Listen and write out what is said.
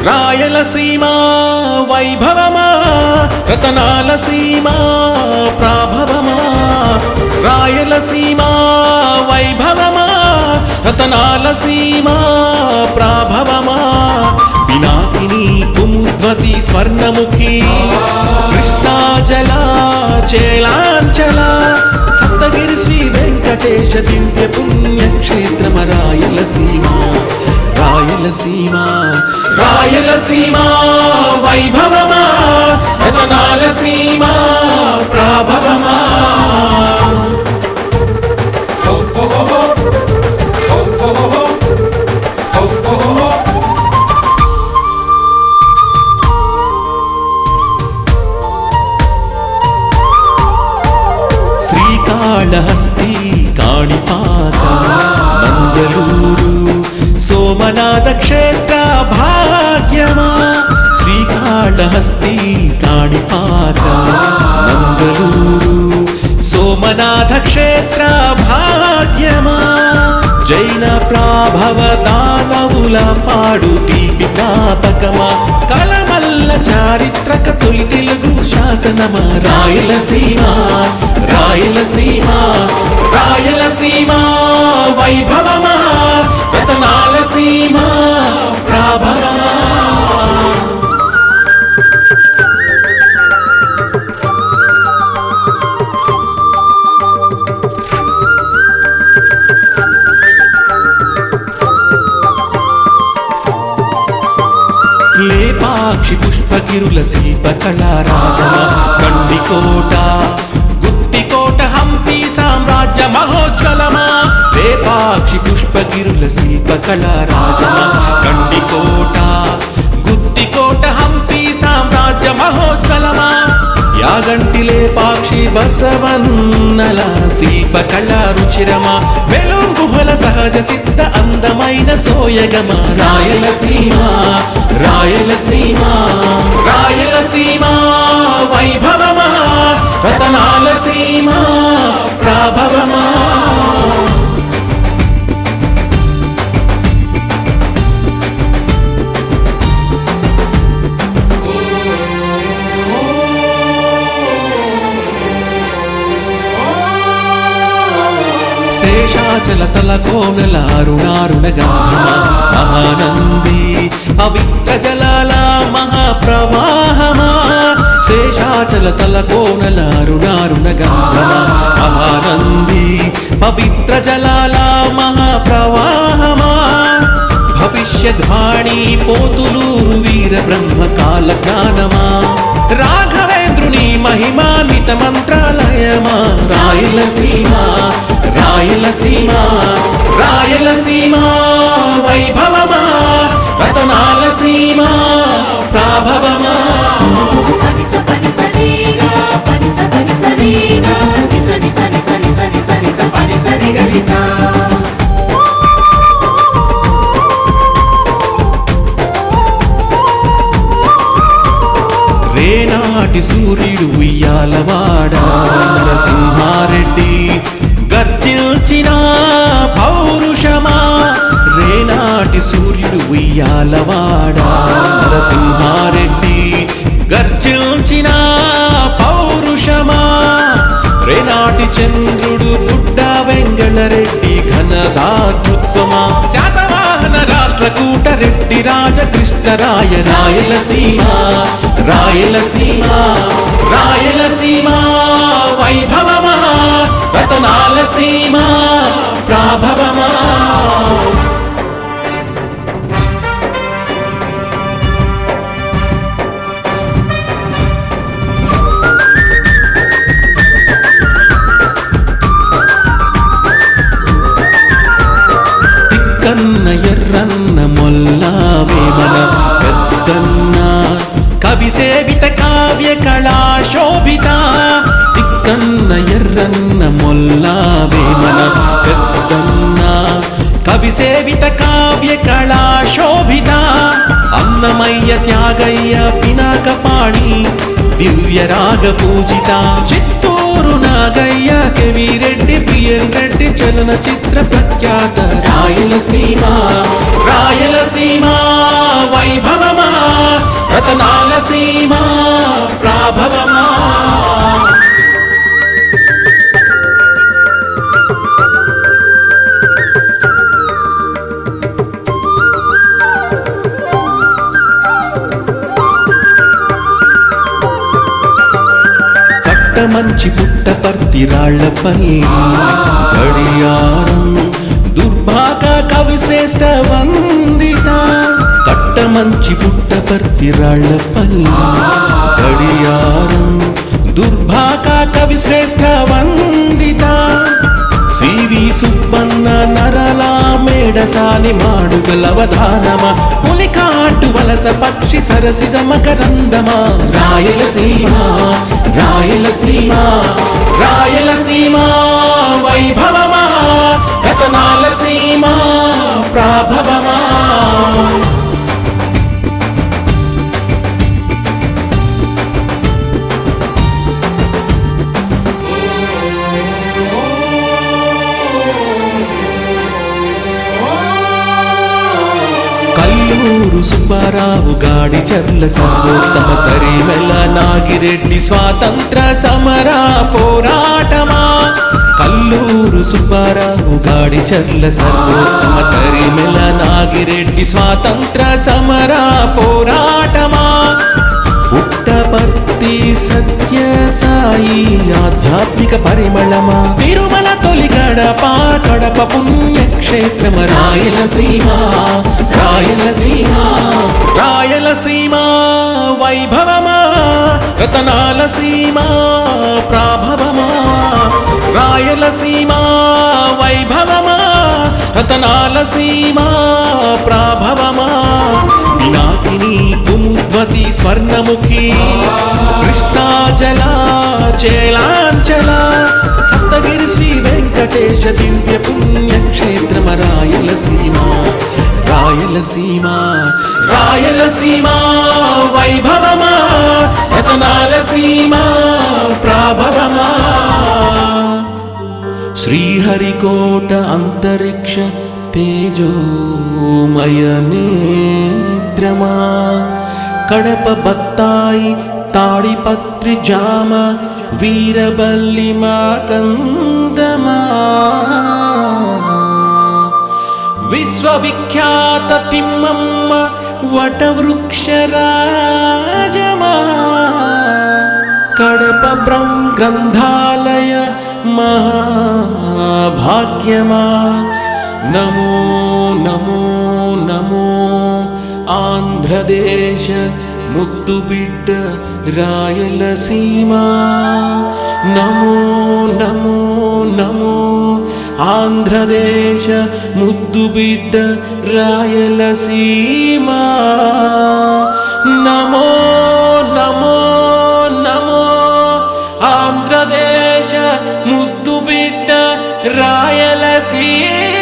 రాయలసీమ వైభవమా రతనాల సీమ ప్రాభవమా రాయలసీమ వైభవమా రతనాల సీమ ప్రాభవమా పినాకిని కుముద్వతి స్వర్ణముఖి కృష్ణాజల చేలాంచల సప్తగిరి శ్రీ వెంకటేశ దివ్య పుణ్యక్షేత్రమ రాయలసీమ రాయలసీమ రాయలసీమ వైభవమా రతనాల సీమ ప్రాభవమా శ్రీకాళహస్తి కాణిపాక మంగళూరు సోమనాథ క్షేత్ర భాగ్యమా శ్రీకాళహస్తి కాణిపాక మంగళూరు సోమనాథ క్షేత్ర భాగ్యమా జైన ప్రాభవ దానవుల పాడు తీపి జ్ఞాపకమా కళమల్ల చారిత్రక తొలి తెలుగు శాసనమా రాయలసీమ రాయలసీమ రాయలసీమ వైభవమా రతనాల సీమ ప్రాభవమా లేపాక్షి పుష్పగిరుల శిల్పకళా రాజమా కండికోట గుత్తికోట హంపి సామ్రాజ్య మహోజ్వలమా లేపాక్షి పుష్పగిరుల శిల్పకళా రాజమా కండికోట గుత్తికోట హంపి సామ్రాజ్య మహోజ్వలమా యాగంటి లేపాక్షి బసవన్నల శిల్పకళా రుచిరమా వెలుం గుహల సహజ సిద్ధ అందమైన సోయగమా రాయలసీమ రాయలసీమ రాయలసీమ వైభవమా రతనాల సీమ ప్రాభవమా శేషాచల తలకోనల అరుణారుణ గంధమా మహానంది పవిత్ర జలాల మహాప్రవాహమా శేషాచల తలకోనల అరుణారుణ గంధమా మహానంది పవిత్ర జలాల మహాప్రవాహమా భవిష్యద్వాణి పోతులూరు వీర బ్రహ్మ కాల జ్ఞానమా రాఘవేంద్రుని మహిమాన్విత మంత్రాలయమా రాయలసీమ రాయలసీమ రాయలసీమ వైభవమా రతనాల సీమ ప్రాభవమా రేనాటి సూర్యుడు ఉయ్యాలవాడ నరసింహారెడ్డి గర్జించిన పౌరుషమా రేనాటి సూర్యుడు ఉయ్యాలవాడ నరసింహారెడ్డి గర్జించిన పౌరుషమా రేనాటి చంద్రుడు బుడ్డ వెంగళరెడ్డి ఘనదాద్భుత్వమా శాతవాహన రాష్ట్రకూట రెడ్డి రాజకృష్ణరాయ రాయలసీమ రాయలసీమ రాయలసీమ వైభవమా రతనాల సీమ ప్రాభవమా తిక్కన్న ఎర్రన్న మొల్ల వేమన పెద్దన్న కవి సేవిత కావ్య కళా శోభిత తిక్కన్న ఎర్రన్న మొల్ల వేమన పెద్దన్న కవి సేవిత కావ్య కళా శోభిత అన్నమయ్య త్యాగయ్య పినాకపాణి దివ్య రాగ పూజిత చిత్తూరు నాగయ్య కెవిరెడ్డి పిఎన్ రెడ్డి చలనచిత్ర ప్రఖ్యాత రాయలసీమ రాయలసీమ వైభవమా రతనాల సీమ ప్రాభవమా. మంచి పుట్టపర్తి రాళ్లపై గడియారం దుర్భాగ కవి శ్రేష్ఠ వందిత. కట్ట మంచి పుట్టపర్తి రాళ్లపై గడియారం దుర్భాగ కవి శ్రేష్ఠ వందిత. సివి సుబ్బన్న నరలా మేడసాని మాడుగలవధానమ పులికాటు వలస పక్షి సరసిజ మకరందమా. రాయలసీమ రాయలసీమ రాయలసీమ వైభవమా రతనాల సీమ ప్రాభవమా. కల్లూరు సుబ్బారావు గాడిచర్ల సర్వోత్తమ తరిమెల నాగిరెడ్డి స్వాతంత్ర సమర పోరాటమా. కల్లూరు సుబ్బారావు గాడిచర్ల సర్వోత్తమ తరిమెల నాగిరెడ్డి స్వాతంత్ర సమర పోరాటమా. పుట్టపర్తి సత్య సాయి ఆధ్యాత్మిక పరిమళమా. తిరుమల తొలి గడప కడప పుణ్యక్షేత్రమ రాయలసీమ రాయలసీమ రాయలసీమ వైభవమా రతనాల సీమ ప్రాభవమా. రాయలసీమ వైభవమా రతనాల సీమ ప్రాభవమా. పినాకిని కుముద్వతి స్వర్ణముఖి కృష్ణాజల చేలాంచల సప్తగిరి శ్రీ వెంకటేశ దివ్య పుణ్యక్షేత్రమ రాయలసీమ రాయలసీమ రాయలసీమ వైభవమా రతనాల సీమ ప్రాభవమా. శ్రీహరికోట అంతరిక్ష తేజోమయ నేత్రమా. కడప బత్తాయి తాడిపత్రి జామ వీరబల్లి మాకందమా. విశ్వవిఖ్యాత తిమ్మమ్మ వటవృక్షరాజమా. కడప గ్రంథాలయ మహాభాగ్యమా. నమో నమో నమో ఆంధ్రదేశ ముద్దు బిడ్డ రాయలసీమ. నమో నమో నమో ఆంధ్రదేశ ముద్దు బిడ్డ రాయలసీమ. నమో నమో నమో ఆంధ్రదేశ ముద్దు బిడ్డ రాయలసీమ.